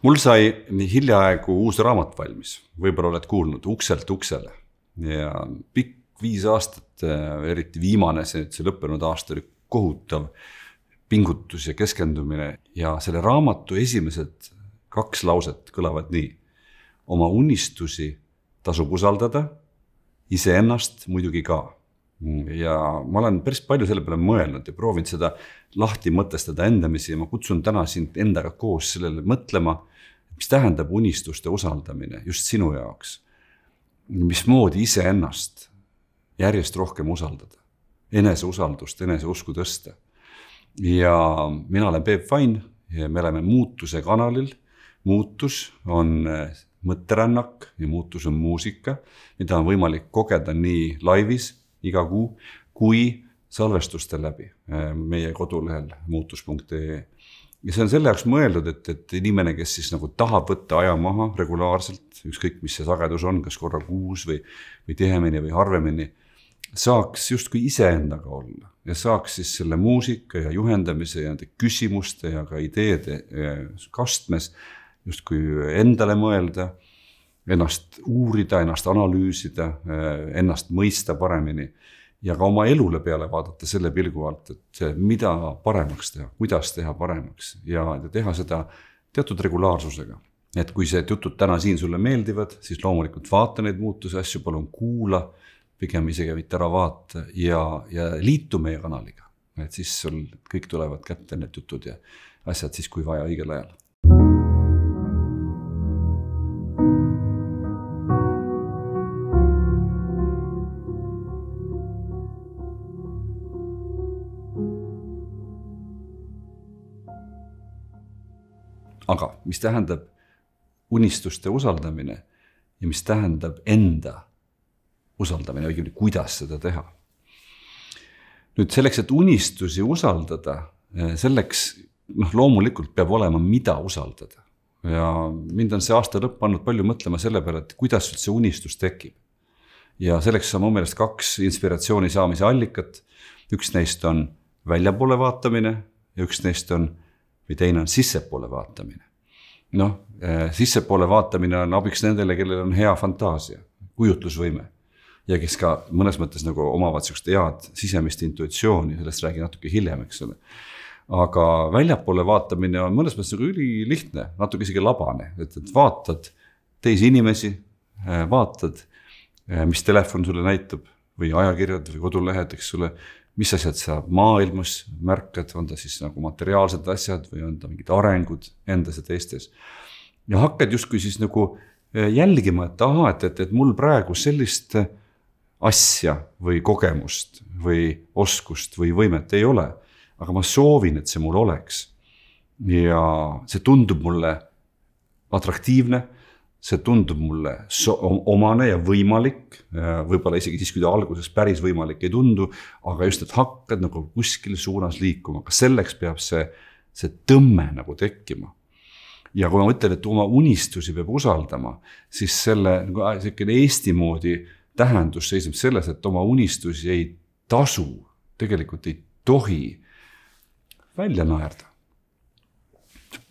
Mul sai hiljaaegu uus raamat valmis, võib-olla oled kuulnud Ukselt uksele ja pikk 5 aastat, eriti viimane, see lõppenud aasta oli kohutav pingutus ja keskendumine ja selle raamatu esimesed 2 lauset kõlavad nii. Oma unistusi tasub usaldada, iseennast muidugi ka. Ja ma olen päris palju selle peale mõelnud ja proovinud seda lahti mõtestada endamisi ja ma kutsun täna sind endaga koos sellele mõtlema, mis tähendab unistuste usaldamine just sinu jaoks. Mismoodi iseennast järjest rohkem usaldada, eneseusaldust, eneseusku tõsta. Ja mina olen Peep Vain ja me oleme muutuse kanalil. Muutus on mõtterännak ja muutus on muusika, mida on võimalik kogeda nii laivis iga kuu, kui salvestuste läbi meie kodulehel muutus.ee. Ja see on selle jaoks mõeldud, et inimene, kes siis nagu tahab võtta aja maha regulaarselt, ükskõik mis see sagedus on, kas korra kuus või tihemini või harvemini, saaks justkui iseendaga olla ja saaks siis selle muusika ja juhendamise ja küsimuste ja ka ideede kastmes justkui endale mõelda, ennast uurida, ennast analüüsida, ennast mõista paremini ja ka oma elule peale vaadata selle pilgu alt, et mida paremaks teha, kuidas teha paremaks ja teha seda teatud regulaarsusega. Et kui see jutud täna siin sulle meeldivad, siis loomulikult vaata neid muutuse asju, palun kuula, pigem isegi mitte ära vaata ja liitu meie kanaliga. Et siis sul kõik tulevad kätte need jutud ja asjad siis, kui vaja õigel ajal. Aga mis tähendab unistuste usaldamine ja mis tähendab enda usaldamine, õigemini kuidas seda teha. Nüüd selleks, et unistusi usaldada, selleks loomulikult peab olema, mida usaldada. Ja mind on see aasta lõpp pannud palju mõtlema selle peale, et kuidas see unistus tekib. Ja selleks on mu meelest 2 inspiratsiooni saamise allikat. Üks neist on väljapoole vaatamine ja üks neist on või teine on sissepoole vaatamine. Sissepoole vaatamine on abiks nendele, kellel on hea fantaasia, kujutlusvõime ja kes ka mõnes mõttes nagu omavad sellist head sisemist intuitsiooni, sellest räägin natuke hiljem, eks ole. Aga väljapoole vaatamine on mõnes mõttes nagu ülilihtne, natuke isegi labane, et vaatad teisi inimesi, vaatad, mis telefon sulle näitab või ajakirjad või kodulehed, eks sulle, mis asjad sa maailmas märkad, on ta siis nagu materiaalsed asjad või on ta mingid arengud endas ja teistes. Ja hakkad justkui siis nagu jälgima, et mul praegu sellist asja või kogemust või oskust või võimet ei ole, aga ma soovin, et see mul oleks. Ja see tundub mulle atraktiivne, see tundub mulle omane ja võimalik, võib-olla isegi siis, kui ta alguses päris võimalik ei tundu, aga just, et hakkad nagu kuskil suunas liikuma, aga selleks peab see tõmme nagu tekkima. Ja kui ma mõtlen, et oma unistusi peab usaldama, siis selle Eesti moodi tähendus seisneb selles, et oma unistusi ei tasu, tegelikult ei tohi välja naerda.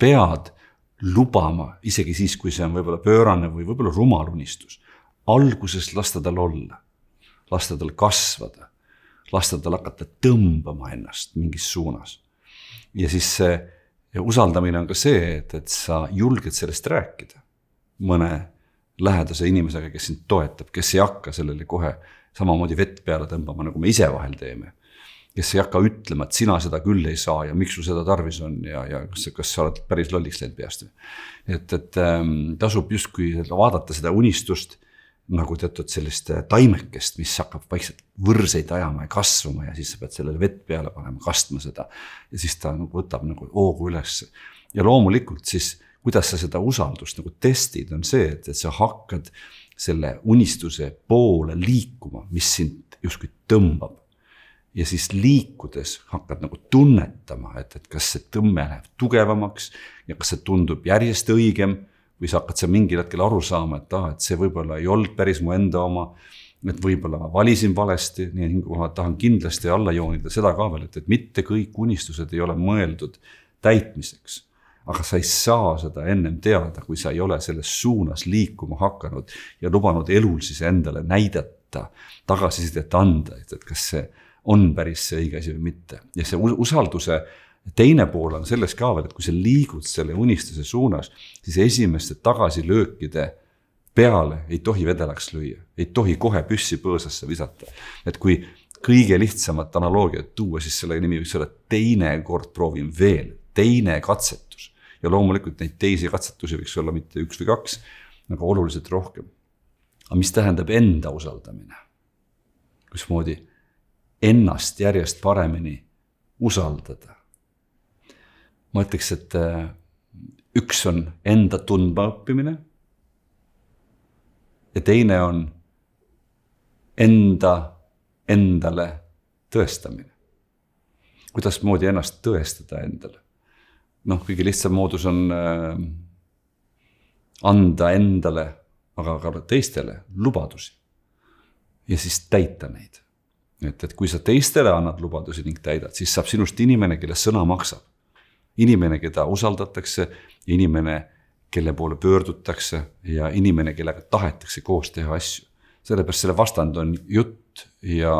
Pead lubama, isegi siis, kui see on võib-olla pöörane või võib-olla rumal unistus. Alguses lasta tal olla, lasta tal kasvada, lasta tal hakata tõmbama ennast mingis suunas. Ja siis see usaldamine on ka see, et sa julged sellest rääkida mõne lähedase inimesega, kes sind toetab, kes ei hakka sellele kohe samamoodi vett peale tõmbama, nagu me ise vahel teeme. Kes ei hakka ütlema, et sina seda küll ei saa ja miks sul seda tarvis on ja kas sa oled päris lolliks läinud peast. Et tasub justkui vaadata seda unistust nagu teatud sellist taimekest, mis hakkab vaikselt võrseid ajama ja kasvama ja siis sa pead sellele vett peale panema, kastma seda ja siis ta võtab nagu hoogu üles. Ja loomulikult siis, kuidas sa seda usaldust nagu testid, on see, et sa hakkad selle unistuse poole liikuma, mis sind justkui tõmbab. Ja siis liikudes hakkad nagu tunnetama, et kas see tõmme läheb tugevamaks ja kas see tundub järjest õigem või sa hakkad sa mingil hetkel aru saama, et see võib-olla ei olnud päris mu enda oma, et võib-olla ma valisin valesti, nii kui ma tahan kindlasti alla joonida seda ka veel, et mitte kõik unistused ei ole mõeldud täitmiseks, aga sa ei saa seda ennem teada, kui sa ei ole selles suunas liikuma hakanud ja lubanud elul siis endale näidata, tagasisidet anda, et kas see on päris see õige asi või mitte. Ja see usalduse teine pool on selles ka veel, et kui sa liigud selle unistuse suunas, siis esimeste tagasilöökide peale ei tohi vedelaks lüüa, ei tohi kohe püssi põõsasse visata. Et kui kõige lihtsamat analoogiat tuua, siis selle nimi võiks olla teine kord proovin veel, teine katsetus. Ja loomulikult neid teisi katsetusi võiks olla mitte 1 või 2, aga oluliselt rohkem. Aga mis tähendab enda usaldamine? Kusmoodi ennast järjest paremini usaldada? Ma ütleks, et üks on enda tundma õppimine ja teine on endale tõestamine. Kuidas moodi ennast tõestada endale? Kõige lihtsam moodus on anda endale, aga ka teistele lubadusi ja siis täita neid. Et kui sa teistele annad lubadusi ning täidad, siis saab sinust inimene, kelle sõna maksab. Inimene, keda usaldatakse, inimene, kelle poole pöördutakse ja inimene, kellega tahetakse koos teha asju. Sellepärast selle vastand on jutt ja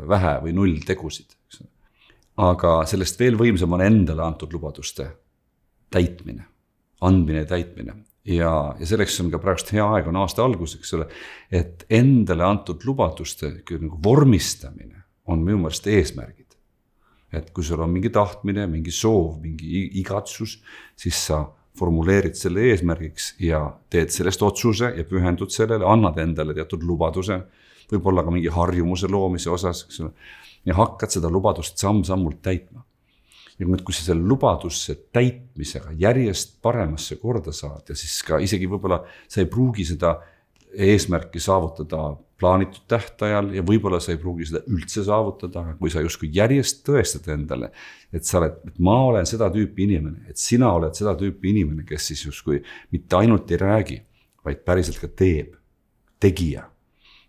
vähe või 0 tegusid. Aga sellest veel võimsam on endale antud lubaduste täitmine, andmine ja täitmine. Ja selleks on ka praegust hea aeg on aasta alguseks, et endale antud lubaduste vormistamine on minu meelest eesmärgid. Et kui sul on mingi tahtmine, mingi soov, mingi igatsus, siis sa formuleerid selle eesmärgiks ja teed sellest otsuse ja pühendud sellele, annad endale teatud lubaduse, võib-olla ka mingi harjumuse loomise osas, ja hakkad seda lubadust samm-sammult täitma. Ja kui sa selle lubadusse täitmisega järjest paremasse korda saad ja siis ka isegi võib-olla sa ei pruugi seda eesmärki saavutada plaanitud tähtajal ja võib-olla sa ei pruugi seda üldse saavutada, aga kui sa justkui järjest tõestad endale, et ma olen seda tüüpi inimene, et sina oled seda tüüpi inimene, kes siis justkui mitte ainult ei räägi, vaid päriselt ka teeb, tegija,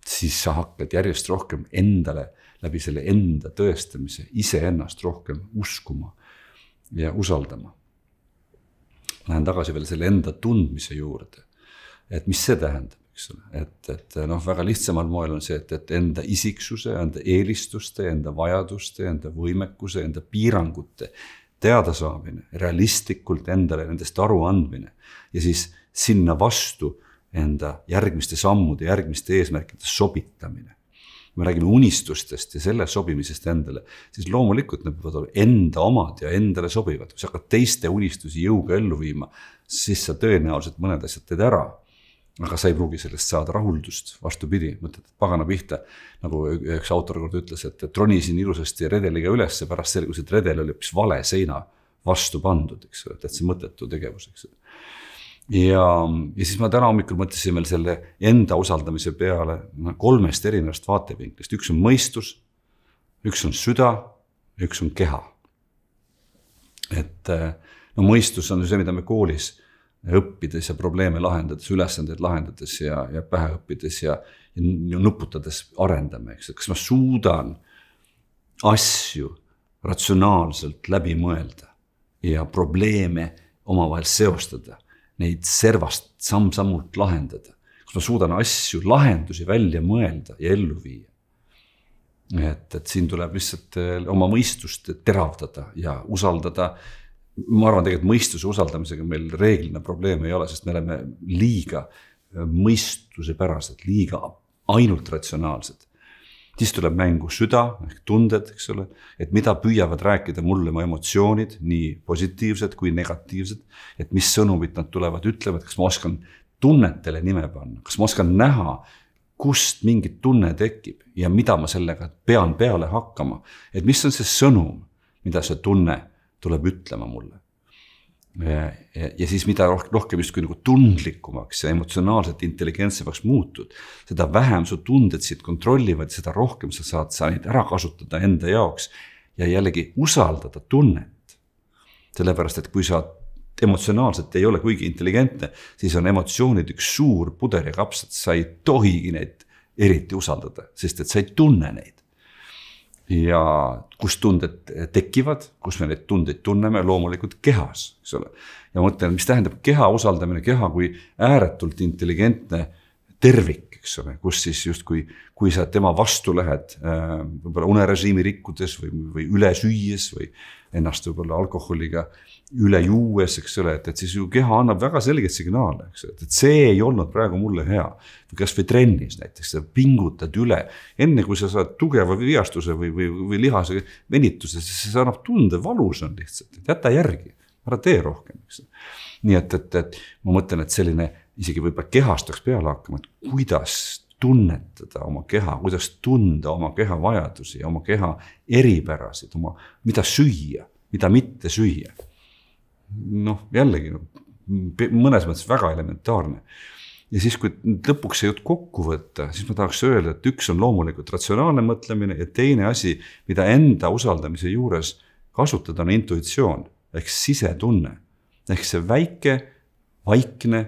siis sa hakkad järjest rohkem endale läbi selle enda tõestamise iseennast rohkem uskuma ja usaldama. Lähen tagasi veel selle enda tundmise juurde, et mis see tähendab, et väga lihtsamal moel on see, et enda isiksuse, enda eelistuste, enda vajaduste, enda võimekuse, enda piirangute teadasaamine, realistlikult endale nendest aru andmine ja siis sinna vastu enda järgmiste sammude, järgmiste eesmärkide sobitamine. Me räägime unistustest ja selle sobimisest endale, siis loomulikult need peavad olla enda omad ja endale sobivad. Kui sa hakkad teiste unistusi jõuga ellu viima, siis sa tõenäoliselt mõned asjad teed ära, aga sa ei pruugi sellest saada rahuldust, vastupidi, mõtled, et pagana pihta, nagu üks autor kord ütles, et tronisin ilusasti redeliga üles, pärast selgus, et redel oli hoopis vale seina vastu pandud, et see mõttetu tegevus. Ja siis ma täna hommikul mõtlesin veel selle enda usaldamise peale 3 erinevast vaatevinklist. Üks on mõistus, üks on süda, üks on keha. Et mõistus on see, mida me koolis õppides ja probleeme lahendades, ülesandeid lahendades ja pähe õppides ja nuputades arendame. Kas ma suudan asju ratsionaalselt läbi mõelda ja probleeme omavahel seostada, neid servast samm-sammult lahendada. Kus ma suudan asju, lahendusi välja mõelda ja ellu viia. Et siin tuleb lihtsalt oma mõistust teravdada ja usaldada. Ma arvan tegelikult mõistuse usaldamisega meil reeglina probleeme ei ole, sest me oleme liiga mõistuse pärased, liiga ainult ratsionaalsed. Siis tuleb mängu süda, tunded, et mida püüavad rääkida mulle mu emotsioonid, nii positiivsed kui negatiivsed, et mis sõnumid nad tulevad, ütlevad, kas ma oskan tunnetele nime panna, kas ma oskan näha, kust mingit tunne tekib ja mida ma sellega pean peale hakkama, et mis on see sõnum, mida see tunne tuleb ütlema mulle. Ja siis mida rohkem justkui nagu tundlikumaks ja emotsionaalselt intelligentsemaks muutud, seda vähem su tunded siit kontrollivad, seda rohkem sa saad neid ära kasutada enda jaoks ja jällegi usaldada tunnet. Sellepärast, et kui sa emotsionaalselt ei ole kuigi intelligentne, siis on emotsioonid üks suur puder ja kapsad, sa ei tohigi neid eriti usaldada, sest et sa ei tunne neid. ja kus tunded tekivad, kus me neid tundeid tunneme, loomulikult kehas, eks ole. Ja mõtlen, mis tähendab keha usaldamine, keha kui ääretult intelligentne tervik, eks ole, kus siis just kui sa tema vastu lähed võib-olla unerežiimi rikkudes või üle süües või ennast võib-olla alkoholiga üle juues, eks ole, et siis ju keha annab väga selgeid signaale, eks ole, et see ei olnud praegu mulle hea. Kas või trennis näiteks, sa pingutad üle, enne kui sa saad tugeva viastuse või lihase venituse, siis see annab tunde, valus on lihtsalt, et jäta järgi, ära tee rohkem, eks ole. Nii et ma mõtlen, et selline isegi võib-olla kehast peaks peale hakkama, et kuidas tunnetada oma keha, kuidas tunda oma keha vajadusi ja oma keha eripärasid, mida süüa, mida mitte süüa. Jällegi mõnes mõttes väga elementaarne. Ja siis, kui lõpuks see jutt kokku võtta, siis ma tahaks öelda, et üks on loomulikult ratsionaalne mõtlemine ja teine asi, mida enda usaldamise juures kasutada on intuitsioon, ehk sisetunne, ehk see väike, vaikne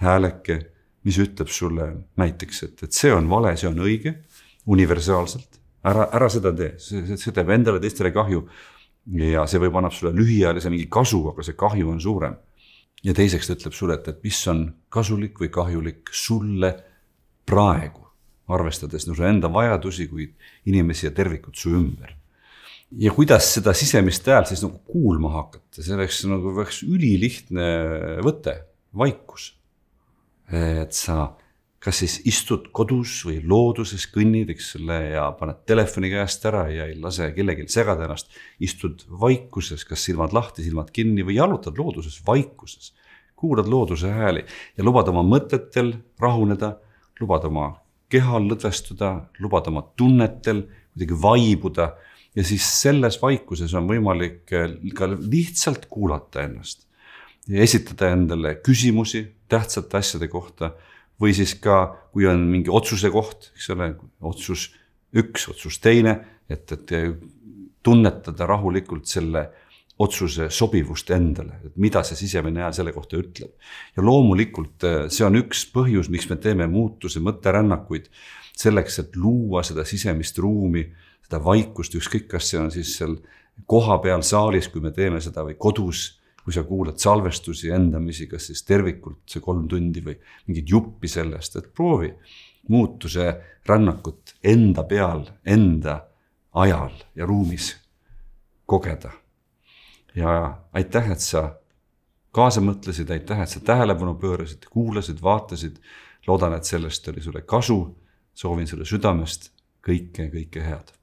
hääleke, mis ütleb sulle näiteks, et see on vale, see on õige, universaalselt, ära seda tee, see teeb endale teistele kahju ja see võib annab sulle lühiajalise mingi kasu, aga see kahju on suurem. Ja teiseks ta ütleb sulle, et mis on kasulik või kahjulik sulle praegu, arvestades su enda vajadusi kui inimesi ja tervikut su ümber. Ja kuidas seda sisemist häält siis kuulma hakata, selleks väga ülilihtne võte, vaikus. Et sa kas siis istud kodus või looduses kõnnid, eks selle, ja paned telefoni käest ära ja ei lase kellelgi segada ennast, istud vaikuses, kas silmad lahti, silmad kinni või jalutad looduses vaikuses, kuulad looduse hääli ja lubad oma mõtetel rahuneda, lubad oma kehal lõdvestuda, lubad oma tunnetel kuidagi vaibuda ja siis selles vaikuses on võimalik ka lihtsalt kuulata ennast ja esitada endale küsimusi tähtsate asjade kohta või siis ka, kui on mingi otsuse koht, eks ole, otsus üks, otsus teine, et tunnetada rahulikult selle otsuse sobivust endale, et mida see sisemine hääl selle kohta ütleb. Ja loomulikult see on üks põhjus, miks me teeme muutuse mõtterännakuid selleks, et luua seda sisemist ruumi, seda vaikust, ükskõik kas see on siis seal koha peal saalis, kui me teeme seda või kodus, kui sa kuulad salvestusi endamisi, kas siis tervikult see 3 tundi või mingid juppi sellest, et proovi muutuse rännakut enda peal, enda ajal ja ruumis kogeda. Ja aitäh, et sa kaasa mõtlesid, aitäh, et sa tähelepanu pöörasid, kuulasid, vaatasid. Loodan, et sellest oli sulle kasu. Soovin sulle südamest kõike head.